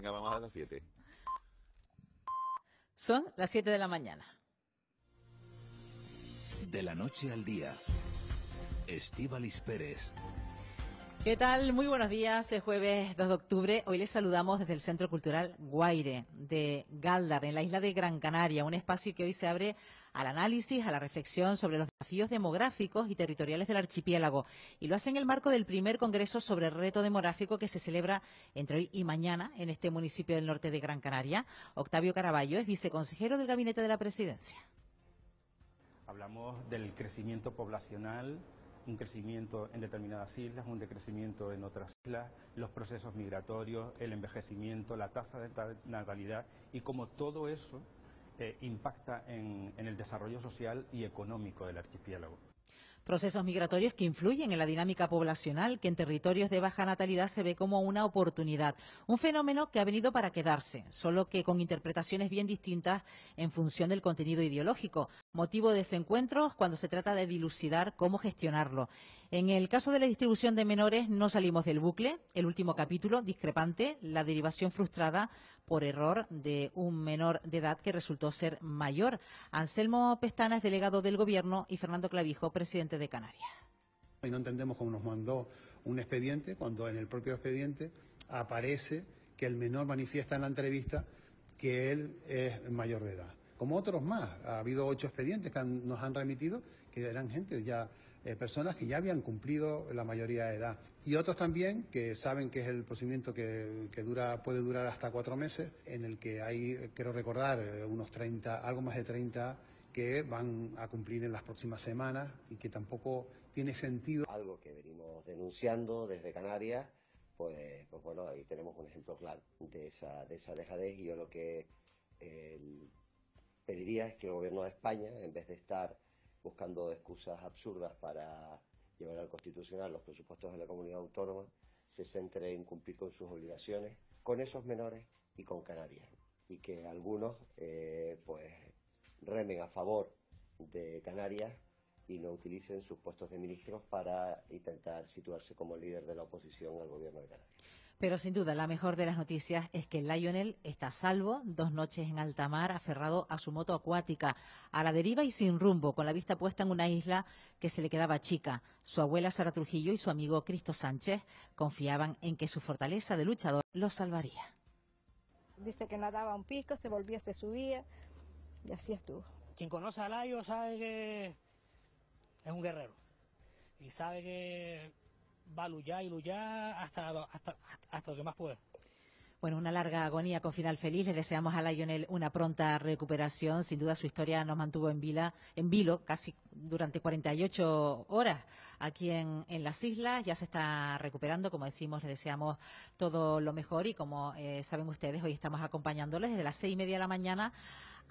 Venga, vamos a las 7. Son las 7 de la mañana. De la noche al día, Estíbaliz Pérez. ¿Qué tal? Muy buenos días, es jueves 2 de octubre. Hoy les saludamos desde el Centro Cultural Guaire de Gáldar, en la isla de Gran Canaria, un espacio que hoy se abre al análisis, a la reflexión sobre los desafíos demográficos y territoriales del archipiélago. Y lo hace en el marco del primer Congreso sobre el Reto Demográfico que se celebra entre hoy y mañana en este municipio del norte de Gran Canaria. Octavio Caraballo es viceconsejero del Gabinete de la Presidencia. Hablamos del crecimiento poblacional, un crecimiento en determinadas islas, un decrecimiento en otras islas, los procesos migratorios, el envejecimiento, la tasa de natalidad y cómo todo eso impacta en el desarrollo social y económico del archipiélago. Procesos migratorios que influyen en la dinámica poblacional, que en territorios de baja natalidad se ve como una oportunidad. Un fenómeno que ha venido para quedarse, solo que con interpretaciones bien distintas en función del contenido ideológico. Motivo de desencuentros cuando se trata de dilucidar cómo gestionarlo. En el caso de la distribución de menores no salimos del bucle. El último capítulo, discrepante, la derivación frustrada por error de un menor de edad que resultó ser mayor. Anselmo Pestana es delegado del Gobierno y Fernando Clavijo, presidente de Canarias. Y no entendemos cómo nos mandó un expediente cuando en el propio expediente aparece que el menor manifiesta en la entrevista que él es mayor de edad. Como otros más, ha habido 8 expedientes que nos han remitido que eran gente ya, personas que ya habían cumplido la mayoría de edad. Y otros también que saben que es el procedimiento que puede durar hasta 4 meses, en el que hay, quiero recordar, unos 30, algo más de 30 que van a cumplir en las próximas semanas y que tampoco tiene sentido. Algo que venimos denunciando desde Canarias, pues bueno, ahí tenemos un ejemplo claro de esa dejadez, y yo lo que pediría es que el Gobierno de España, en vez de estar buscando excusas absurdas para llevar al Constitucional los presupuestos de la comunidad autónoma, se centre en cumplir con sus obligaciones, con esos menores y con Canarias, y que algunos pues remen a favor de Canarias y no utilicen sus puestos de ministros para intentar situarse como líder de la oposición al Gobierno de Canarias. Pero sin duda la mejor de las noticias es que Lionel está a salvo, 2 noches en alta mar, aferrado a su moto acuática, a la deriva y sin rumbo, con la vista puesta en una isla que se le quedaba chica. Su abuela Sara Trujillo y su amigo Cristo Sánchez confiaban en que su fortaleza de luchador los salvaría. Dice que nadaba un pico, se volvía, se subía y así estuvo. Quien conoce a Layo sabe que es un guerrero y sabe que va a luchar y luchar hasta lo que más pueda. Bueno, una larga agonía con final feliz. Le deseamos a Lionel una pronta recuperación. Sin duda su historia nos mantuvo en vilo casi durante 48 horas aquí en las islas. Ya se está recuperando, como decimos, le deseamos todo lo mejor y como saben ustedes, hoy estamos acompañándoles desde las 6:30 de la mañana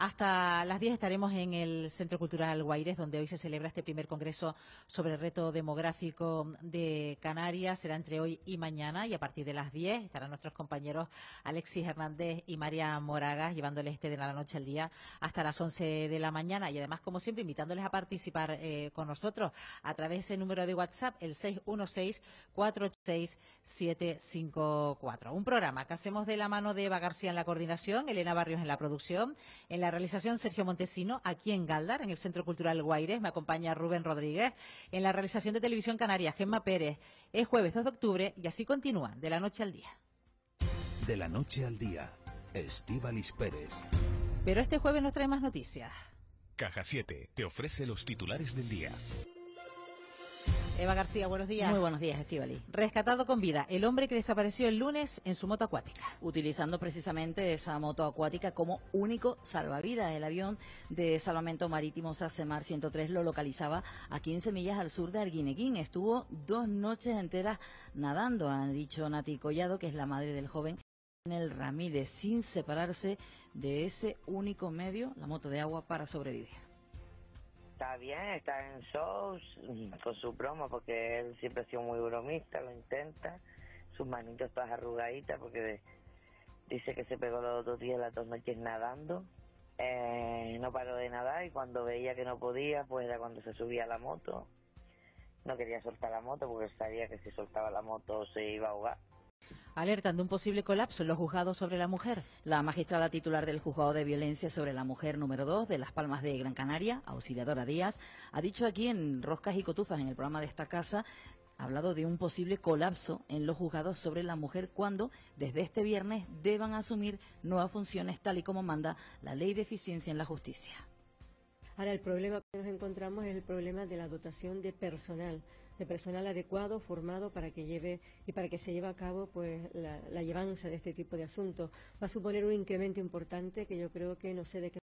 hasta las 10 estaremos en el Centro Cultural Guaires, donde hoy se celebra este primer Congreso sobre el Reto Demográfico de Canarias. Será entre hoy y mañana, y a partir de las 10 estarán nuestros compañeros Alexis Hernández y María Moragas llevándoles de la noche al día hasta las 11 de la mañana. Y además, como siempre, invitándoles a participar con nosotros a través del número de WhatsApp, el 616-486-754. Un programa que hacemos de la mano de Eva García en la coordinación, Elena Barrios en la producción, en la realización Sergio Montesino, aquí en Gáldar, en el Centro Cultural Guaires. Me acompaña Rubén Rodríguez. En la realización de Televisión Canaria, Gemma Pérez. Es jueves 2 de octubre y así continúa, de la noche al día. De la noche al día, Estíbaliz Pérez. Pero este jueves nos trae más noticias. Caja 7 te ofrece los titulares del día. Eva García, buenos días. Muy buenos días, Estíbaliz. Rescatado con vida el hombre que desapareció el lunes en su moto acuática. Utilizando precisamente esa moto acuática como único salvavidas. El avión de Salvamento Marítimo SACEMAR 103 lo localizaba a 15 millas al sur de Arguineguín. Estuvo 2 noches enteras nadando, ha dicho Nati Collado, que es la madre del joven, en el Ramírez, sin separarse de ese único medio, la moto de agua, para sobrevivir. Está bien, está en shows, con su broma, porque él siempre ha sido muy bromista, lo intenta, sus manitos todas arrugaditas, porque dice que se pegó los 2 días, las 2 noches nadando, no paró de nadar, y cuando veía que no podía, pues era cuando se subía a la moto. No quería soltar la moto porque sabía que si soltaba la moto se iba a ahogar. Alertan de un posible colapso en los juzgados sobre la mujer. La magistrada titular del Juzgado de Violencia sobre la Mujer número 2 de Las Palmas de Gran Canaria, Auxiliadora Díaz, ha dicho aquí en Roscas y Cotufas, en el programa de esta casa, ha hablado de un posible colapso en los juzgados sobre la mujer cuando, desde este viernes, deban asumir nuevas funciones tal y como manda la Ley de Eficiencia en la Justicia. Ahora, el problema que nos encontramos es el problema de la dotación de personal adecuado, formado para que lleve y para que se lleve a cabo pues la llevanza de este tipo de asuntos. Va a suponer un incremento importante que yo creo que no sé de qué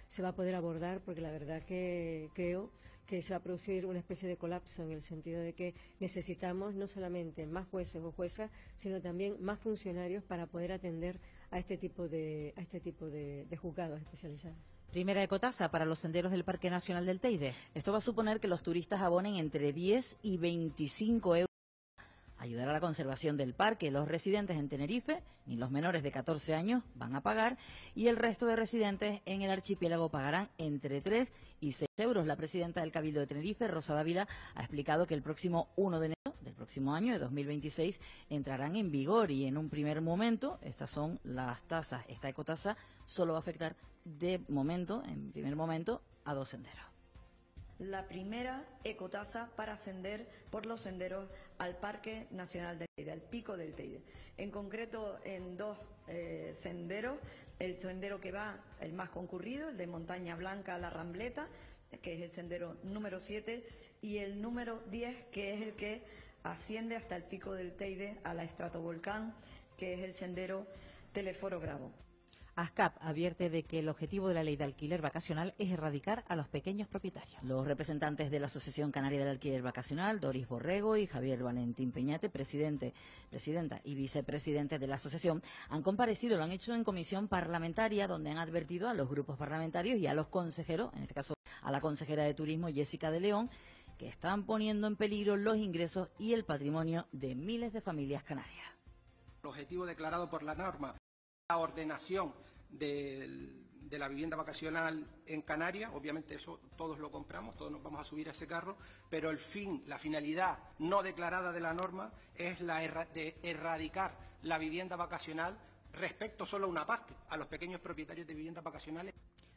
se va a poder abordar, porque la verdad que creo que se va a producir una especie de colapso en el sentido de que necesitamos no solamente más jueces o juezas, sino también más funcionarios para poder atender a este tipo de juzgados especializados. Primera ecotasa para los senderos del Parque Nacional del Teide. Esto va a suponer que los turistas abonen entre 10 y 25 euros. Ayudar a la conservación del parque. Los residentes en Tenerife, ni los menores de 14 años, van a pagar, y el resto de residentes en el archipiélago pagarán entre 3 y 6 euros. La presidenta del Cabildo de Tenerife, Rosa Dávila, ha explicado que el próximo 1 de enero del próximo año, de 2026, entrarán en vigor, y en un primer momento, estas son las tasas. Esta ecotasa solo va a afectar de momento, en primer momento, a 2 senderos. La primera ecotasa para ascender por los senderos al Parque Nacional del Teide, al Pico del Teide. En concreto, en 2 senderos, el sendero que va, el más concurrido, el de Montaña Blanca a la Rambleta, que es el sendero número 7, y el número 10, que es el que asciende hasta el Pico del Teide, a la Estratovolcán, que es el sendero Teleforo Bravo. ASCAP advierte de que el objetivo de la ley de alquiler vacacional es erradicar a los pequeños propietarios. Los representantes de la Asociación Canaria del Alquiler Vacacional, Doris Borrego y Javier Valentín Peñate, presidenta y vicepresidente de la asociación, han comparecido, lo han hecho en comisión parlamentaria, donde han advertido a los grupos parlamentarios y a los consejeros, en este caso a la consejera de Turismo, Jessica de León, que están poniendo en peligro los ingresos y el patrimonio de miles de familias canarias. El objetivo declarado por la norma, la ordenación de la vivienda vacacional en Canarias, obviamente eso todos lo compramos, todos nos vamos a subir a ese carro, pero la finalidad no declarada de la norma es la de erradicar la vivienda vacacional respecto solo a una parte, a los pequeños propietarios de viviendas vacacionales.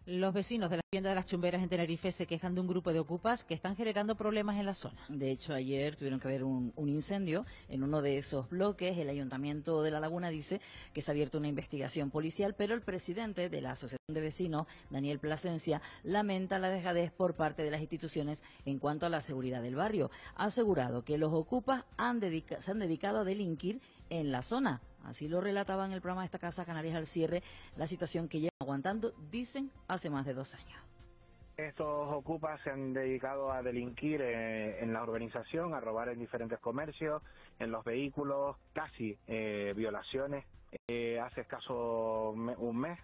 Los vecinos de la vivienda de las Chumberas en Tenerife se quejan de un grupo de ocupas que están generando problemas en la zona. De hecho, ayer tuvieron que haber un incendio en uno de esos bloques. El Ayuntamiento de La Laguna dice que se ha abierto una investigación policial, pero el presidente de la Asociación de Vecinos, Daniel Plasencia, lamenta la dejadez por parte de las instituciones en cuanto a la seguridad del barrio. Ha asegurado que los ocupas se han dedicado a delinquir en la zona. Así lo relataba en el programa de esta casa, Canarias al Cierre, la situación que llevan aguantando, dicen, hace más de 2 años. Estos ocupas se han dedicado a delinquir en la urbanización, a robar en diferentes comercios, en los vehículos, casi violaciones. Hace escaso un mes,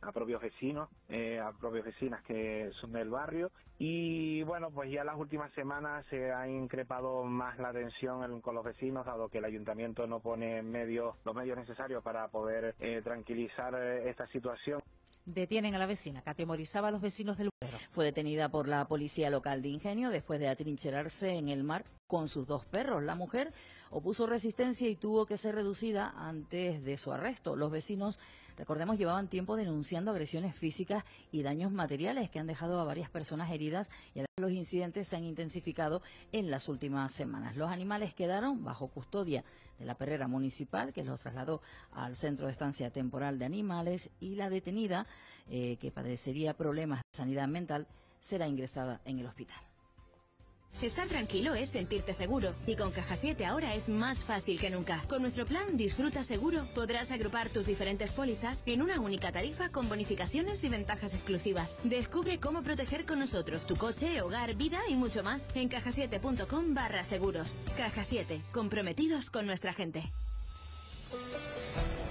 a propios vecinos, a propias vecinas que son del barrio. Y bueno, pues ya las últimas semanas se ha increpado más la tensión con los vecinos, dado que el ayuntamiento no pone los medios necesarios para poder tranquilizar esta situación. Detienen a la vecina que atemorizaba a los vecinos del pueblo. Fue detenida por la policía local de Ingenio después de atrincherarse en el mar con sus 2 perros. La mujer opuso resistencia y tuvo que ser reducida antes de su arresto. Los vecinos, recordemos, llevaban tiempo denunciando agresiones físicas y daños materiales que han dejado a varias personas heridas, y además los incidentes se han intensificado en las últimas semanas. Los animales quedaron bajo custodia de la perrera municipal, que los trasladó al Centro de Estancia Temporal de Animales, y la detenida, que padecería problemas de sanidad mental, será ingresada en el hospital. Estar tranquilo es sentirte seguro, y con Caja 7 ahora es más fácil que nunca. Con nuestro plan Disfruta Seguro podrás agrupar tus diferentes pólizas en una única tarifa con bonificaciones y ventajas exclusivas. Descubre cómo proteger con nosotros tu coche, hogar, vida y mucho más en cajasiete.com/seguros. Caja 7, comprometidos con nuestra gente.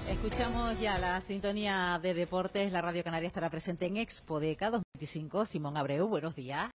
Escuchamos ya la sintonía de deportes. La Radio Canaria estará presente en Expo Deca 2025. Simón Abreu, buenos días.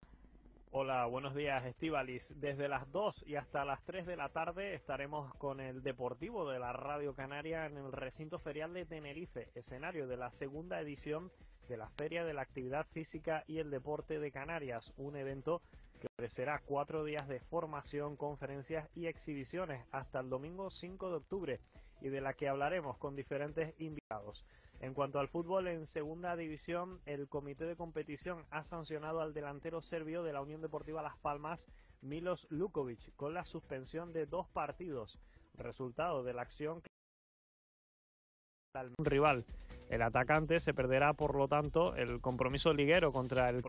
Hola, buenos días, Estíbaliz. Desde las 2 y hasta las 3 de la tarde estaremos con el Deportivo de la Radio Canaria en el recinto ferial de Tenerife, escenario de la segunda edición de la Feria de la Actividad Física y el Deporte de Canarias, un evento que ofrecerá 4 días de formación, conferencias y exhibiciones hasta el domingo 5 de octubre y de la que hablaremos con diferentes invitados. En cuanto al fútbol, en segunda división, el comité de competición ha sancionado al delantero serbio de la Unión Deportiva Las Palmas, Milos Lukovic, con la suspensión de 2 partidos, resultado de la acción que al rival. El atacante se perderá, por lo tanto, el compromiso liguero contra el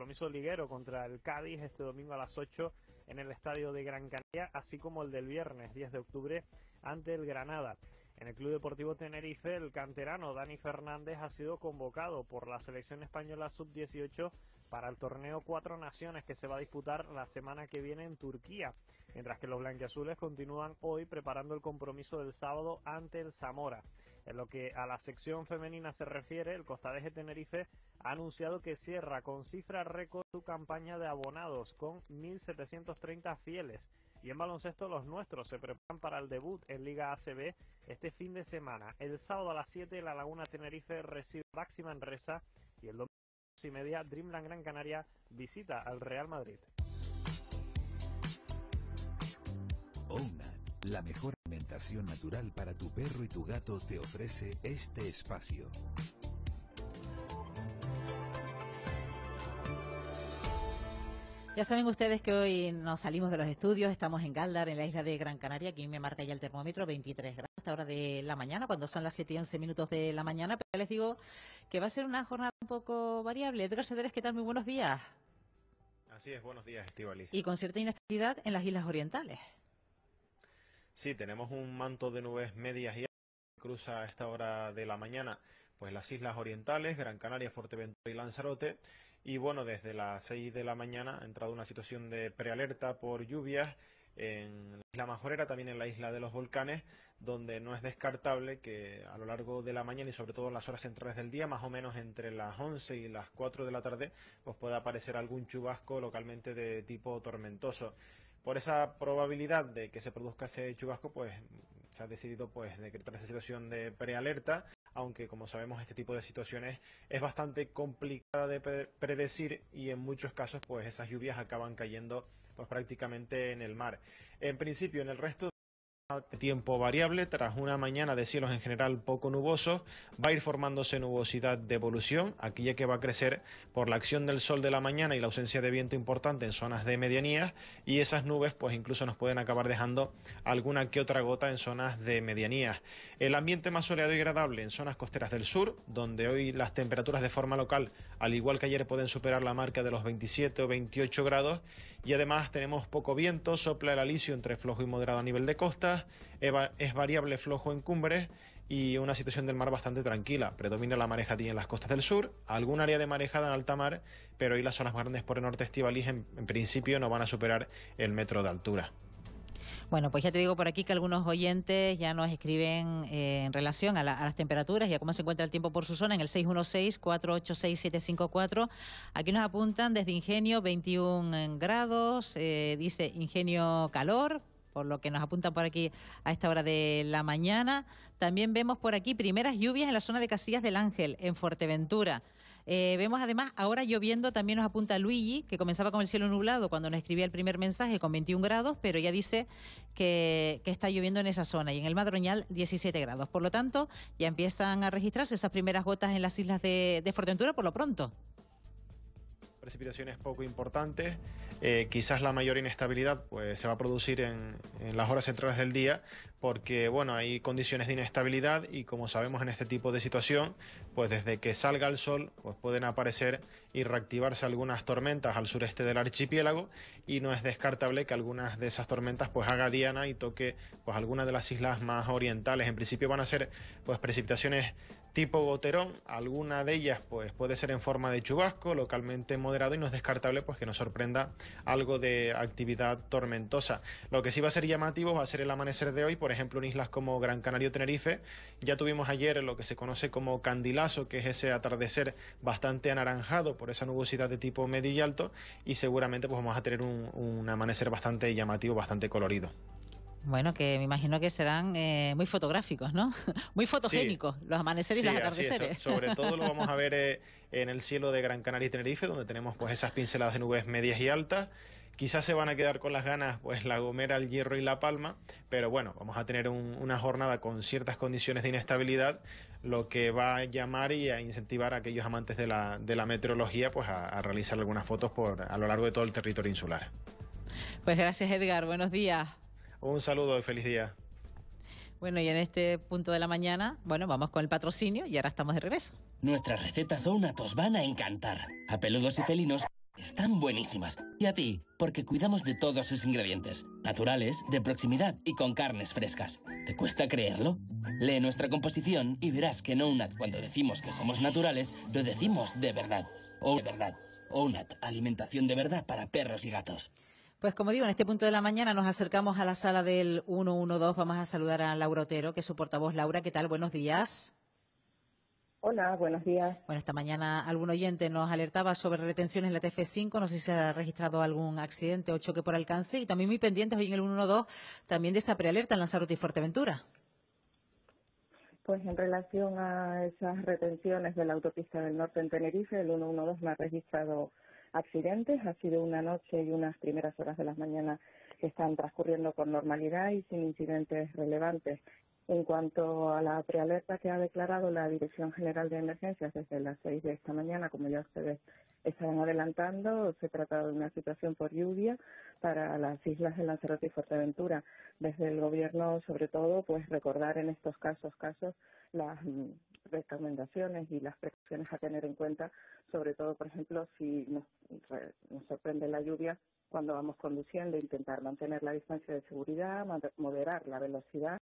Cádiz este domingo a las 8 en el estadio de Gran Canaria, así como el del viernes 10 de octubre ante el Granada. En el Club Deportivo Tenerife, el canterano Dani Fernández ha sido convocado por la selección española sub-18 para el torneo 4 Naciones que se va a disputar la semana que viene en Turquía, mientras que los blanquiazules continúan hoy preparando el compromiso del sábado ante el Zamora. En lo que a la sección femenina se refiere, el Costadeje Tenerife ha anunciado que cierra con cifra récord su campaña de abonados con 1.730 fieles. Y en baloncesto, los nuestros se preparan para el debut en Liga ACB este fin de semana. El sábado a las 7 La Laguna Tenerife recibe Baxi Manresa y el domingo a las 2:30 Dreamland Gran Canaria visita al Real Madrid. OUNAC, la mejor alimentación natural para tu perro y tu gato, te ofrece este espacio. Ya saben ustedes que hoy nos salimos de los estudios, estamos en Galdar, en la isla de Gran Canaria. Aquí me marca ya el termómetro, 23 grados a esta hora de la mañana, cuando son las 7:11 de la mañana. Pero les digo que va a ser una jornada un poco variable. Edgar Cederes, ¿qué tal? Muy buenos días. Así es, buenos días, Estíbaliz. Y con cierta inestabilidad en las islas orientales. Sí, tenemos un manto de nubes medias y altas que cruza a esta hora de la mañana pues las islas orientales, Gran Canaria, Fuerteventura y Lanzarote. Y bueno, desde las 6 de la mañana ha entrado una situación de prealerta por lluvias en la isla Majorera, también en la isla de los Volcanes, donde no es descartable que a lo largo de la mañana y sobre todo en las horas centrales del día, más o menos entre las 11 y las 4 de la tarde, pues pueda aparecer algún chubasco localmente de tipo tormentoso. Por esa probabilidad de que se produzca ese chubasco, pues se ha decidido pues decretar esa situación de prealerta, aunque como sabemos este tipo de situaciones es bastante complicada de predecir y en muchos casos pues esas lluvias acaban cayendo pues prácticamente en el mar. En principio, en el resto de tiempo variable, tras una mañana de cielos en general poco nubosos, va a ir formándose nubosidad de evolución, aquella que va a crecer por la acción del sol de la mañana y la ausencia de viento importante en zonas de medianías, y esas nubes pues incluso nos pueden acabar dejando alguna que otra gota en zonas de medianías. El ambiente más soleado y agradable en zonas costeras del sur, donde hoy las temperaturas de forma local, al igual que ayer, pueden superar la marca de los 27 o 28 grados, y además tenemos poco viento, sopla el alisio entre flojo y moderado a nivel de costas, es variable flojo en cumbres y una situación del mar bastante tranquila. Predomina la marejadía en las costas del sur, algún área de marejada en alta mar, pero hoy las zonas más grandes por el norte, Estíbaliz, en principio no van a superar el metro de altura. Bueno, pues ya te digo por aquí que algunos oyentes ya nos escriben en relación a las temperaturas y a cómo se encuentra el tiempo por su zona en el 616-486-754. Aquí nos apuntan desde Ingenio 21 grados, dice Ingenio calor, por lo que nos apuntan por aquí a esta hora de la mañana. También vemos por aquí primeras lluvias en la zona de Casillas del Ángel, en Fuerteventura. Vemos además ahora lloviendo, también nos apunta Luigi, que comenzaba con el cielo nublado cuando nos escribía el primer mensaje con 21 grados, pero ya dice que está lloviendo en esa zona, y en el Madroñal 17 grados. Por lo tanto, ya empiezan a registrarse esas primeras gotas en las islas de Fuerteventura por lo pronto. Precipitaciones poco importantes, quizás la mayor inestabilidad pues se va a producir en las horas centrales del día, porque bueno, hay condiciones de inestabilidad y como sabemos en este tipo de situación, pues desde que salga el sol pues pueden aparecer y reactivarse algunas tormentas al sureste del archipiélago, y no es descartable que algunas de esas tormentas pues haga diana y toque pues algunas de las islas más orientales. En principio van a ser pues precipitaciones tipo goterón, alguna de ellas pues puede ser en forma de chubasco, localmente moderado, y no es descartable pues que nos sorprenda algo de actividad tormentosa. Lo que sí va a ser llamativo va a ser el amanecer de hoy, por ejemplo en islas como Gran Canaria o Tenerife. Ya tuvimos ayer lo que se conoce como candilazo, que es ese atardecer bastante anaranjado por esa nubosidad de tipo medio y alto, y seguramente pues vamos a tener un amanecer bastante llamativo, bastante colorido. Bueno, que me imagino que serán muy fotográficos, ¿no? Muy fotogénicos, sí, los amaneceres y los atardeceres. Sobre todo lo vamos a ver en el cielo de Gran Canaria y Tenerife, donde tenemos pues esas pinceladas de nubes medias y altas, Quizás se van a quedar con las ganas pues La Gomera, El Hierro y La Palma, pero bueno, vamos a tener una jornada con ciertas condiciones de inestabilidad, lo que va a llamar y a incentivar a aquellos amantes de la meteorología pues a realizar algunas fotos a lo largo de todo el territorio insular. Pues gracias, Edgar, buenos días. Un saludo y feliz día. Bueno, y en este punto de la mañana, bueno, vamos con el patrocinio y ahora estamos de regreso. Nuestras recetas Ounat os van a encantar. A peludos y felinos están buenísimas. Y a ti, porque cuidamos de todos sus ingredientes. Naturales, de proximidad y con carnes frescas. ¿Te cuesta creerlo? Lee nuestra composición y verás que en Ounat, cuando decimos que somos naturales, lo decimos de verdad. O de verdad. Ounat, alimentación de verdad para perros y gatos. Pues como digo, en este punto de la mañana nos acercamos a la sala del 112. Vamos a saludar a Laura Otero, que es su portavoz. Laura, ¿qué tal? Buenos días. Hola, buenos días. Bueno, esta mañana algún oyente nos alertaba sobre retenciones en la TF5. No sé si se ha registrado algún accidente o choque por alcance. Y también muy pendientes hoy en el 112 también de esa prealerta en Lanzarote y Fuerteventura. Pues en relación a esas retenciones de la autopista del norte en Tenerife, el 112 me ha registrado accidentes. Ha sido una noche y unas primeras horas de la mañana que están transcurriendo con normalidad y sin incidentes relevantes. En cuanto a la prealerta que ha declarado la Dirección General de Emergencias desde las 6 de esta mañana, como ya ustedes estaban adelantando, se trata de una situación por lluvia para las islas de Lanzarote y Fuerteventura. Desde el Gobierno, sobre todo, pues recordar en estos casos las recomendaciones y las precauciones a tener en cuenta, sobre todo, por ejemplo, si nos sorprende la lluvia cuando vamos conduciendo, intentar mantener la distancia de seguridad, moderar la velocidad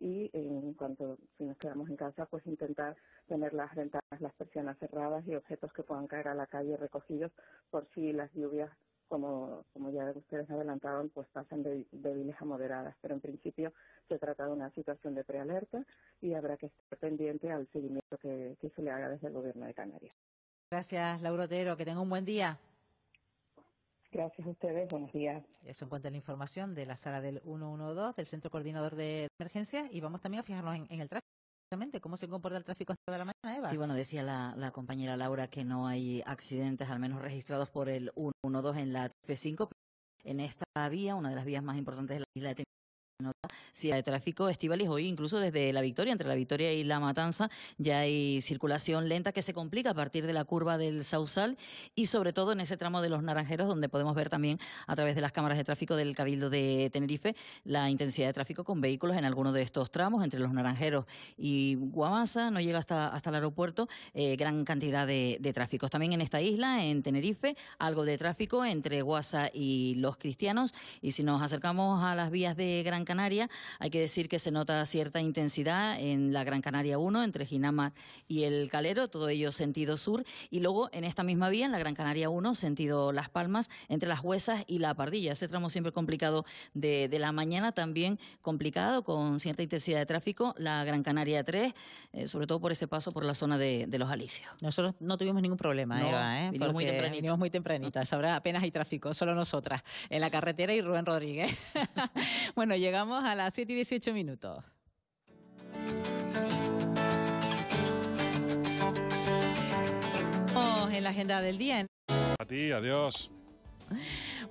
y en cuanto si nos quedamos en casa, pues intentar tener las ventanas, las persianas cerradas y objetos que puedan caer a la calle recogidos por si las lluvias, como ya ustedes adelantaban, pues pasan de débiles a moderadas. Pero en principio se trata de una situación de prealerta y habrá que estar pendiente al seguimiento que se le haga desde el Gobierno de Canarias. Gracias, Laura Otero. Que tenga un buen día. Gracias a ustedes, buenos días. Eso en cuanto a la información de la sala del 112, del Centro Coordinador de Emergencias, y vamos también a fijarnos en el tráfico, cómo se comporta el tráfico hasta de la mañana, Eva. Sí, bueno, decía la compañera Laura que no hay accidentes, al menos registrados por el 112 en la TF5, en esta vía, una de las vías más importantes de la isla de Tenerife. Sí, de tráfico, Estíbaliz, hoy incluso desde La Victoria, entre La Victoria y La Matanza, ya hay circulación lenta que se complica a partir de la curva del Sausal y sobre todo en ese tramo de los Naranjeros, donde podemos ver también a través de las cámaras de tráfico del Cabildo de Tenerife la intensidad de tráfico con vehículos en algunos de estos tramos, entre los Naranjeros y Guamasa, no llega hasta el aeropuerto, gran cantidad de tráficos. También en esta isla, en Tenerife, algo de tráfico entre Guasa y Los Cristianos, y si nos acercamos a las vías de Gran Canaria, hay que decir que se nota cierta intensidad en la Gran Canaria 1, entre Ginamar y El Calero, todo ello sentido sur, y luego en esta misma vía, en la Gran Canaria 1, sentido Las Palmas, entre Las Huesas y La Pardilla. Ese tramo siempre complicado de la mañana, también complicado, con cierta intensidad de tráfico, la Gran Canaria 3, sobre todo por ese paso por la zona de Los Alicios. Nosotros no tuvimos ningún problema, no, Eva, vinimos muy tempranitas, ahora apenas hay tráfico, solo nosotras, en la carretera y Rubén Rodríguez. Bueno, llegamos a las 7 y 18 minutos. En la agenda del día. A ti, adiós.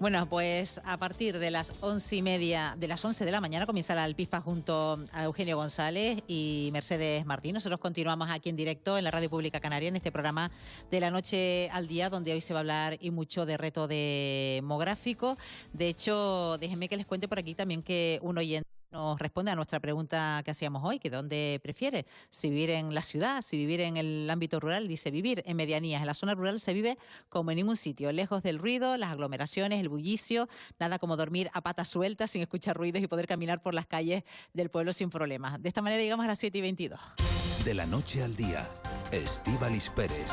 Bueno, pues a partir de las 11:30, de las 11 de la mañana comienza la Alpispa junto a Eugenio González y Mercedes Martín. Nosotros continuamos aquí en directo en la Radio Pública Canaria en este programa de la noche al día, donde hoy se va a hablar y mucho de reto demográfico. De hecho, déjenme que les cuente por aquí también que un oyente nos responde a nuestra pregunta que hacíamos hoy, que dónde prefiere, si vivir en la ciudad, si vivir en el ámbito rural. Dice, vivir en medianías. En la zona rural se vive como en ningún sitio, lejos del ruido, las aglomeraciones, el bullicio, nada como dormir a patas sueltas sin escuchar ruidos y poder caminar por las calles del pueblo sin problemas. De esta manera llegamos a las 7:22. De la noche al día, Estíbaliz Pérez.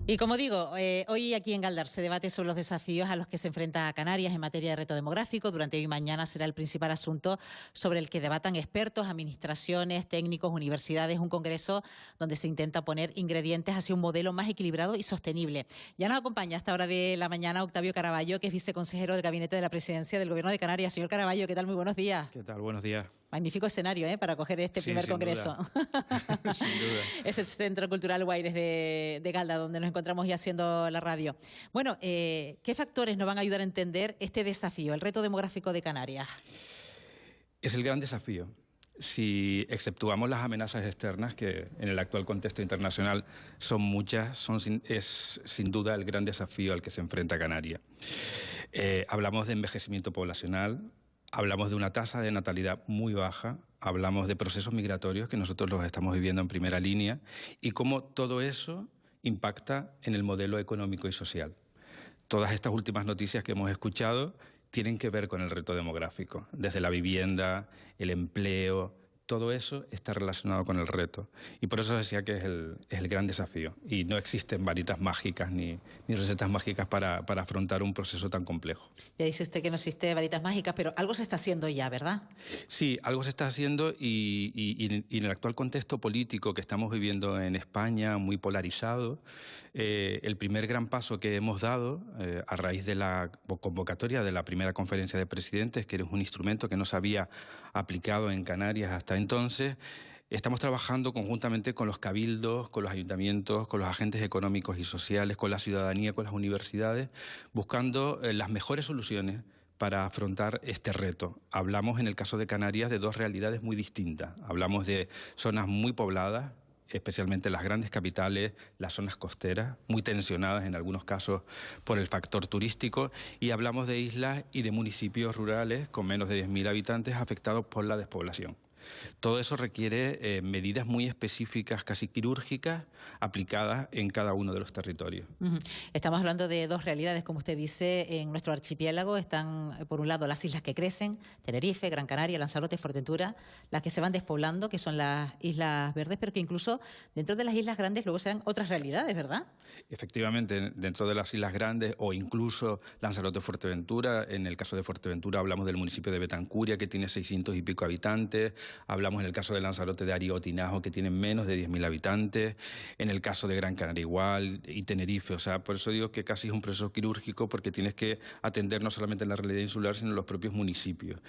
Y como digo, hoy aquí en Galdar se debate sobre los desafíos a los que se enfrenta Canarias en materia de reto demográfico. Durante hoy y mañana será el principal asunto sobre el que debatan expertos, administraciones, técnicos, universidades, un congreso donde se intenta poner ingredientes hacia un modelo más equilibrado y sostenible. Ya nos acompaña a esta hora de la mañana Octavio Caraballo, que es viceconsejero del Gabinete de la Presidencia del Gobierno de Canarias. Señor Caraballo, ¿qué tal? Muy buenos días. ¿Qué tal? Buenos días. Magnífico escenario para acoger este primer congreso. Sin duda. Es el Centro Cultural Guaires de Galda, donde nos encontramos ya haciendo la radio. Bueno, ¿qué factores nos van a ayudar a entender este desafío, el reto demográfico de Canarias? Es el gran desafío. Si exceptuamos las amenazas externas, que en el actual contexto internacional son muchas, es sin duda el gran desafío al que se enfrenta Canarias. Hablamos de envejecimiento poblacional, hablamos de una tasa de natalidad muy baja, hablamos de procesos migratorios que nosotros los estamos viviendo en primera línea y cómo todo eso impacta en el modelo económico y social. Todas estas últimas noticias que hemos escuchado tienen que ver con el reto demográfico, desde la vivienda, el empleo, todo eso está relacionado con el reto. Y por eso decía que es el gran desafío. Y no existen varitas mágicas ni recetas mágicas para afrontar un proceso tan complejo. Ya dice usted que no existe varitas mágicas, pero algo se está haciendo ya, ¿verdad? Sí, algo se está haciendo y en el actual contexto político que estamos viviendo en España, muy polarizado, el primer gran paso que hemos dado a raíz de la convocatoria de la primera conferencia de presidentes, que es un instrumento que no se había aplicado en Canarias hasta entonces, estamos trabajando conjuntamente con los cabildos, con los ayuntamientos, con los agentes económicos y sociales, con la ciudadanía, con las universidades, buscando las mejores soluciones para afrontar este reto. Hablamos en el caso de Canarias de dos realidades muy distintas. Hablamos de zonas muy pobladas, especialmente las grandes capitales, las zonas costeras, muy tensionadas en algunos casos por el factor turístico, y hablamos de islas y de municipios rurales con menos de 10.000 habitantes afectados por la despoblación. Todo eso requiere medidas muy específicas, casi quirúrgicas, aplicadas en cada uno de los territorios. Estamos hablando de dos realidades, como usted dice. En nuestro archipiélago están, por un lado, las islas que crecen, Tenerife, Gran Canaria, Lanzarote, Fuerteventura, las que se van despoblando, que son las islas verdes, pero que incluso dentro de las islas grandes luego se dan otras realidades, ¿verdad? Efectivamente, dentro de las islas grandes o incluso Lanzarote, Fuerteventura, en el caso de Fuerteventura hablamos del municipio de Betancuria, que tiene 600 y pico habitantes. Hablamos en el caso de Lanzarote de Arió, Tinajo, que tienen menos de 10.000 habitantes. En el caso de Gran Canaria igual, y Tenerife. O sea, por eso digo que casi es un proceso quirúrgico, porque tienes que atender no solamente la realidad insular, sino los propios municipios.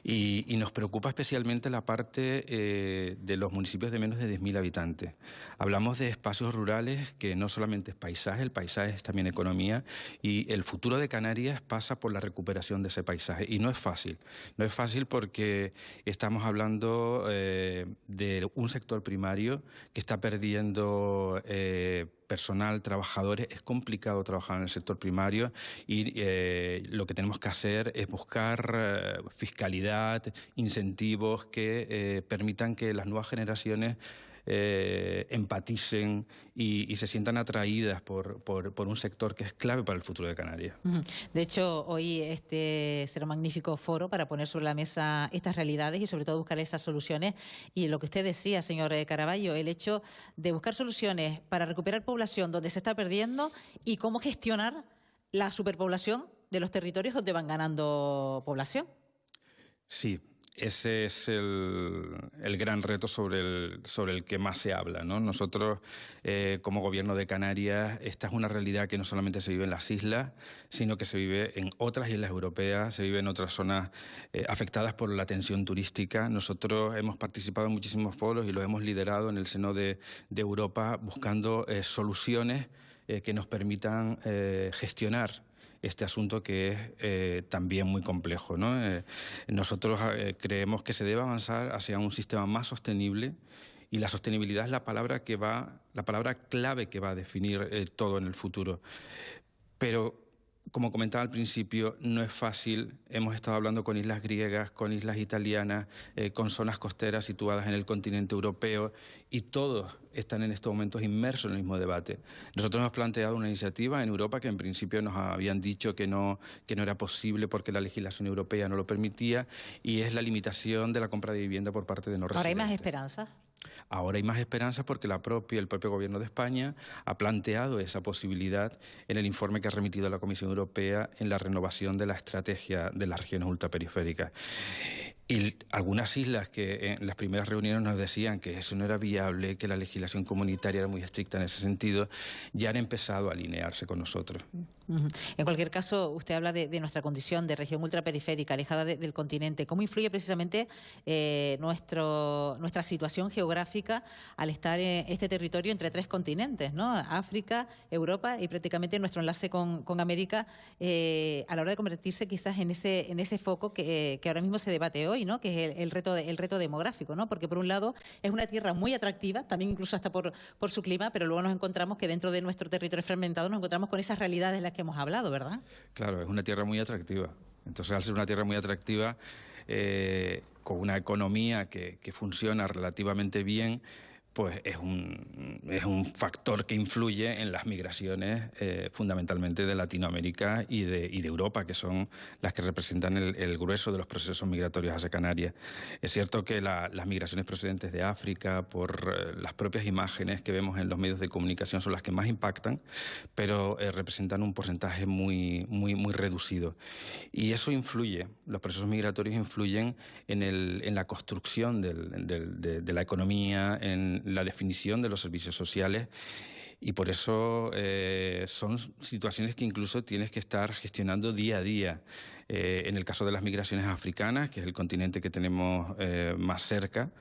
Y nos preocupa especialmente la parte de los municipios de menos de 10.000 habitantes. Hablamos de espacios rurales que no solamente es paisaje, el paisaje es también economía, y el futuro de Canarias pasa por la recuperación de ese paisaje. Y no es fácil. No es fácil porque estamos hablando de un sector primario que está perdiendo personal, trabajadores. Es complicado trabajar en el sector primario y lo que tenemos que hacer es buscar fiscalidad, incentivos que permitan que las nuevas generaciones empaticen y se sientan atraídas por un sector que es clave para el futuro de Canarias. De hecho, hoy será un magnífico foro para poner sobre la mesa estas realidades y sobre todo buscar esas soluciones. Y lo que usted decía, señor Caraballo, el hecho de buscar soluciones para recuperar población donde se está perdiendo y cómo gestionar la superpoblación de los territorios donde van ganando población. Sí. Ese es el gran reto sobre el que más se habla, ¿no? Nosotros, como Gobierno de Canarias, esta es una realidad que no solamente se vive en las islas, sino que se vive en otras islas europeas, se vive en otras zonas afectadas por la tensión turística. Nosotros hemos participado en muchísimos foros y los hemos liderado en el seno de Europa buscando soluciones que nos permitan gestionar este asunto que es también muy complejo, ¿no? Nosotros creemos que se debe avanzar hacia un sistema más sostenible y la sostenibilidad es la palabra clave que va a definir todo en el futuro. Pero, como comentaba al principio, no es fácil. Hemos estado hablando con islas griegas, con islas italianas, con zonas costeras situadas en el continente europeo y todos están en estos momentos inmersos en el mismo debate. Nosotros hemos planteado una iniciativa en Europa que en principio nos habían dicho que no era posible porque la legislación europea no lo permitía, y es la limitación de la compra de vivienda por parte de no residentes. ¿Ahora hay más esperanza? Ahora hay más esperanza porque el propio Gobierno de España ha planteado esa posibilidad en el informe que ha remitido a la Comisión Europea en la renovación de la estrategia de las regiones ultraperiféricas. Y algunas islas que en las primeras reuniones nos decían que eso no era viable, que la legislación comunitaria era muy estricta en ese sentido, ya han empezado a alinearse con nosotros. En cualquier caso, usted habla de nuestra condición de región ultraperiférica, alejada del continente. ¿Cómo influye precisamente nuestra situación geográfica al estar en este territorio entre 3 continentes, ¿no? África, Europa y prácticamente nuestro enlace con América, a la hora de convertirse quizás en ese foco que ahora mismo se debate hoy, ¿no? Que es el reto demográfico, ¿no? Porque por un lado es una tierra muy atractiva, también incluso hasta por su clima, pero luego nos encontramos que dentro de nuestro territorio fragmentado nos encontramos con esas realidades de las que hemos hablado, ¿verdad? Claro, es una tierra muy atractiva. Entonces, al ser una tierra muy atractiva, con una economía que funciona relativamente bien, pues es un factor que influye en las migraciones fundamentalmente de Latinoamérica y de Europa, que son las que representan el grueso de los procesos migratorios hacia Canarias. Es cierto que las migraciones procedentes de África, por las propias imágenes que vemos en los medios de comunicación, son las que más impactan, pero representan un porcentaje muy reducido. Y eso influye, los procesos migratorios influyen en la construcción de la economía, en la definición de los servicios sociales, y por eso son situaciones que incluso tienes que estar gestionando día a día. En el caso de las migraciones africanas, que es el continente que tenemos más cerca,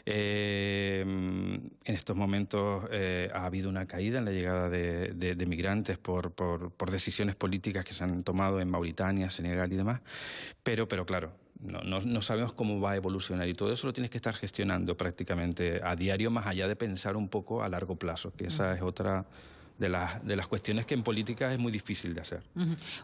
en estos momentos ha habido una caída en la llegada de migrantes por decisiones políticas que se han tomado en Mauritania, Senegal y demás, pero claro, no sabemos cómo va a evolucionar, y todo eso lo tienes que estar gestionando prácticamente a diario, más allá de pensar un poco a largo plazo, que esa es otra de las cuestiones que en política es muy difícil de hacer.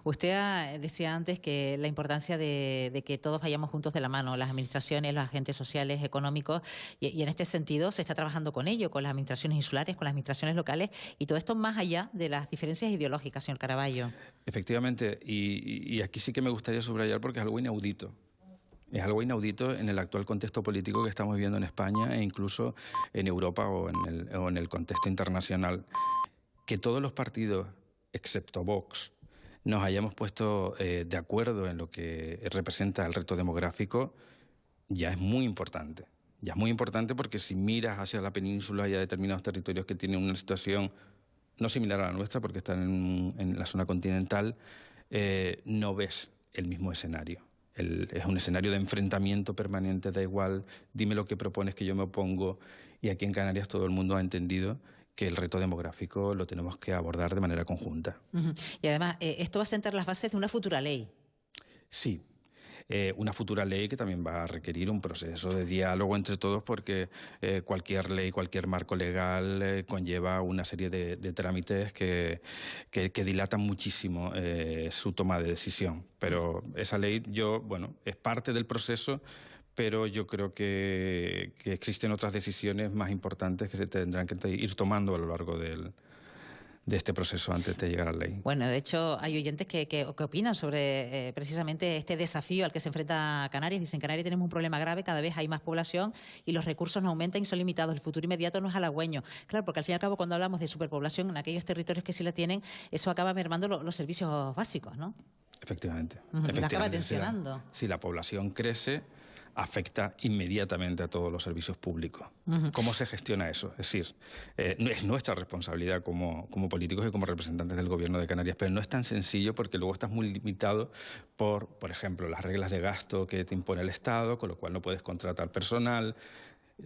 Usted decía antes que la importancia de que todos vayamos juntos de la mano, las administraciones, los agentes sociales, económicos, y en este sentido se está trabajando con ello, con las administraciones insulares, con las administraciones locales, y todo esto más allá de las diferencias ideológicas, señor Caraballo. Efectivamente, y aquí sí que me gustaría subrayar porque es algo inaudito. Es algo inaudito en el actual contexto político que estamos viviendo en España e incluso en Europa o en el contexto internacional. Que todos los partidos, excepto Vox, nos hayamos puesto de acuerdo en lo que representa el reto demográfico, ya es muy importante. Ya es muy importante porque si miras hacia la península y a determinados territorios que tienen una situación no similar a la nuestra, porque están en la zona continental, no ves el mismo escenario. Es un escenario de enfrentamiento permanente, da igual, dime lo que propones que yo me opongo, y aquí en Canarias todo el mundo ha entendido que el reto demográfico lo tenemos que abordar de manera conjunta. Y además, esto va a sentar las bases de una futura ley. Sí. Una futura ley que también va a requerir un proceso de diálogo entre todos, porque cualquier ley, cualquier marco legal conlleva una serie de trámites que dilatan muchísimo su toma de decisión. Pero esa ley, es parte del proceso, pero yo creo que existen otras decisiones más importantes que se tendrán que ir tomando a lo largo de este proceso antes de llegar a la ley. Bueno, de hecho, hay oyentes que opinan sobre precisamente este desafío al que se enfrenta Canarias. Dicen, en Canarias tenemos un problema grave, cada vez hay más población y los recursos no aumentan y son limitados. El futuro inmediato no es halagüeño. Claro, porque al fin y al cabo, cuando hablamos de superpoblación en aquellos territorios que sí la tienen, eso acaba mermando los servicios básicos, ¿no? Efectivamente. La acaba tensionando. Si la población crece, afecta inmediatamente a todos los servicios públicos. ¿Cómo se gestiona eso? Es decir, es nuestra responsabilidad como políticos y como representantes del Gobierno de Canarias, pero no es tan sencillo porque luego estás muy limitado por ejemplo, las reglas de gasto que te impone el Estado, con lo cual no puedes contratar personal.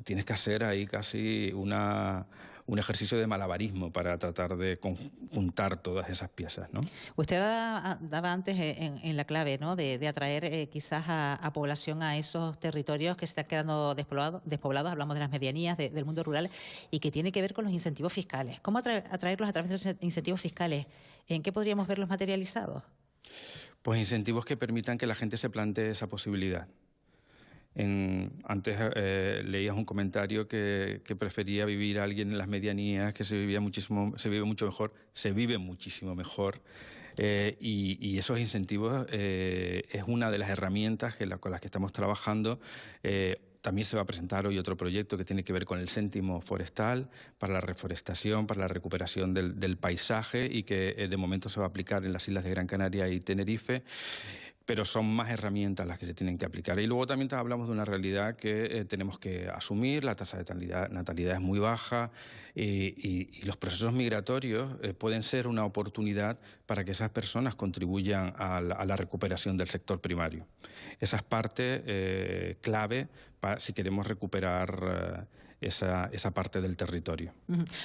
Tienes que hacer ahí casi un ejercicio de malabarismo para tratar de conjuntar todas esas piezas, ¿no? Usted daba antes en la clave, ¿no?, de atraer quizás a población a esos territorios que se están quedando despoblados. Hablamos de las medianías, del mundo rural, y que tiene que ver con los incentivos fiscales. ¿Cómo atraerlos a través de los incentivos fiscales? ¿En qué podríamos verlos materializados? Pues incentivos que permitan que la gente se plantee esa posibilidad. Antes leías un comentario que prefería vivir alguien en las medianías, que se vive muchísimo mejor. Y esos incentivos es una de las herramientas con las que estamos trabajando. También se va a presentar hoy otro proyecto que tiene que ver con el céntimo forestal para la reforestación, para la recuperación del paisaje, y que de momento se va a aplicar en las islas de Gran Canaria y Tenerife. pero son más herramientas las que se tienen que aplicar. Y luego también hablamos de una realidad que tenemos que asumir. La tasa de natalidad es muy baja y los procesos migratorios pueden ser una oportunidad para que esas personas contribuyan a la recuperación del sector primario. Esa es parte clave si queremos recuperar esa parte del territorio.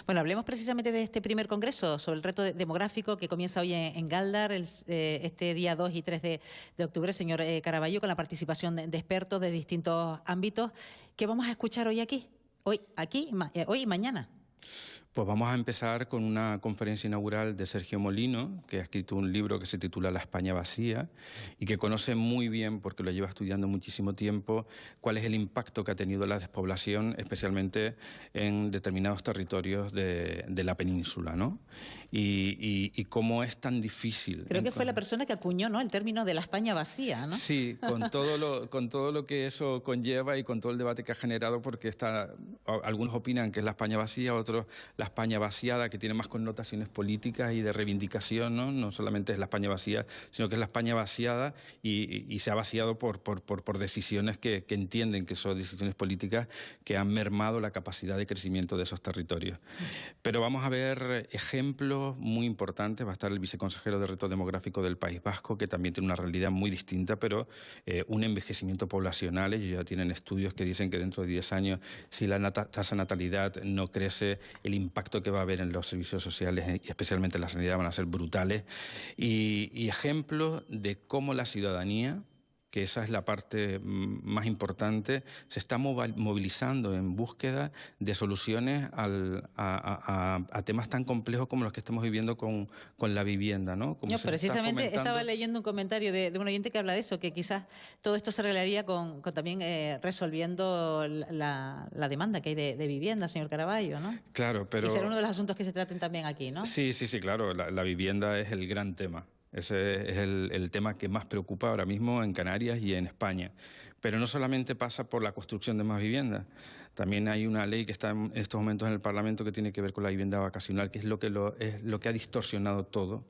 Bueno, hablemos precisamente de este primer congreso sobre el reto demográfico que comienza hoy en Galdar, este día 2 y 3 de octubre, señor Caraballo, con la participación de expertos de distintos ámbitos. ¿Qué vamos a escuchar hoy aquí? Hoy y mañana. Pues vamos a empezar con una conferencia inaugural de Sergio Molino, que ha escrito un libro que se titula La España vacía y que conoce muy bien, porque lo lleva estudiando muchísimo tiempo, cuál es el impacto que ha tenido la despoblación, especialmente en determinados territorios de la península, ¿no? Y cómo es tan difícil. Creo que fue la persona que acuñó, ¿no?, el término de la España vacía, ¿no? Sí, con todo lo que eso conlleva y con todo el debate que ha generado, porque algunos opinan que es la España vacía, otros la España vaciada, que tiene más connotaciones políticas y de reivindicación, ¿no? No solamente es la España vacía, sino que es la España vaciada y se ha vaciado por decisiones que entienden que son decisiones políticas que han mermado la capacidad de crecimiento de esos territorios. Pero vamos a ver ejemplos muy importantes. Va a estar el viceconsejero de Reto Demográfico del País Vasco, que también tiene una realidad muy distinta, pero un envejecimiento poblacional. Ellos ya tienen estudios que dicen que dentro de 10 años, si la tasa de natalidad no crece, el impacto que va a haber en los servicios sociales y especialmente en la sanidad van a ser brutales. Y ejemplos de cómo la ciudadanía, que esa es la parte más importante, se está movilizando en búsqueda de soluciones a temas tan complejos como los que estamos viviendo con la vivienda, ¿no? Yo precisamente estaba leyendo un comentario de un oyente que habla de eso, que quizás todo esto se arreglaría con también resolviendo la demanda que hay de vivienda, señor Caraballo, ¿no? Claro, pero... Y será uno de los asuntos que se traten también aquí, ¿no? Sí, claro, la vivienda es el gran tema. Ese es el tema que más preocupa ahora mismo en Canarias y en España. Pero no solamente pasa por la construcción de más viviendas. También hay una ley que está en estos momentos en el Parlamento que tiene que ver con la vivienda vacacional, que es lo que ha distorsionado todo.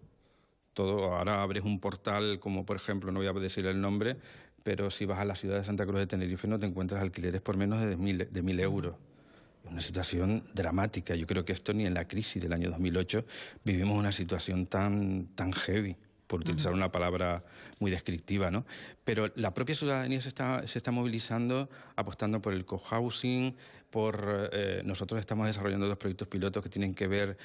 Ahora abres un portal como, por ejemplo, no voy a decir el nombre, pero si vas a la ciudad de Santa Cruz de Tenerife no te encuentras alquileres por menos de 1.000 euros. Es una situación dramática. Yo creo que esto ni en la crisis del año 2008 vivimos una situación tan heavy, por utilizar una palabra muy descriptiva, ¿no? Pero la propia ciudadanía se está movilizando, apostando por el cohousing, nosotros estamos desarrollando 2 proyectos pilotos que tienen que ver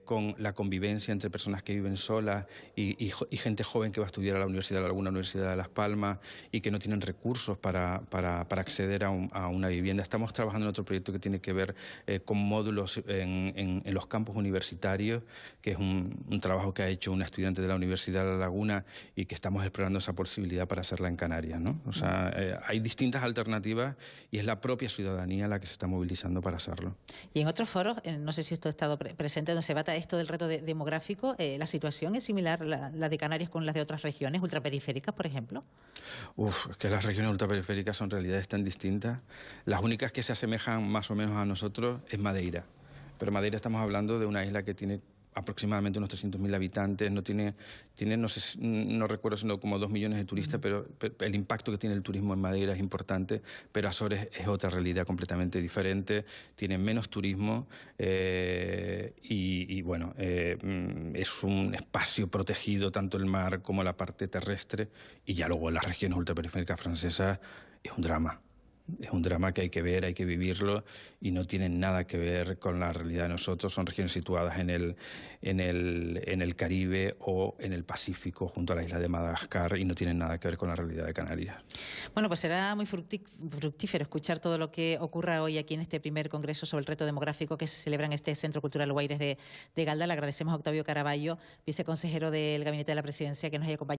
con la convivencia entre personas que viven solas y gente joven que va a estudiar a alguna universidad de Las Palmas y que no tienen recursos para acceder a una vivienda. Estamos trabajando en otro proyecto que tiene que ver con módulos en los campus universitarios, que es un trabajo que ha hecho una estudiante de la Universidad de La Laguna y que estamos explorando esa posibilidad para hacerla en Canarias, ¿no? O sea, hay distintas alternativas y es la propia ciudadanía la que se está movilizando para hacerlo. Y en otros foros, no sé si esto ha estado presente, donde se trata esto del reto demográfico, ¿la situación es similar, la de Canarias, con las de otras regiones ultraperiféricas, por ejemplo? Es que las regiones ultraperiféricas son realidades tan distintas. Las únicas que se asemejan más o menos a nosotros es Madeira. Pero Madeira estamos hablando de una isla que tiene aproximadamente unos 300.000 habitantes, no recuerdo, siendo como 2 millones de turistas, pero el impacto que tiene el turismo en Madeira es importante, pero Azores es otra realidad completamente diferente, tiene menos turismo y bueno, es un espacio protegido, tanto el mar como la parte terrestre, y ya luego en las regiones ultraperiféricas francesas es un drama. Es un drama que hay que ver, hay que vivirlo y no tienen nada que ver con la realidad de nosotros. Son regiones situadas en el Caribe o en el Pacífico, junto a la isla de Madagascar, y no tienen nada que ver con la realidad de Canarias. Bueno, pues será muy fructífero escuchar todo lo que ocurra hoy aquí en este primer congreso sobre el reto demográfico que se celebra en este Centro Cultural Guaires de Galdar. Le agradecemos a Octavio Caraballo, viceconsejero del Gabinete de la Presidencia, que nos haya acompañado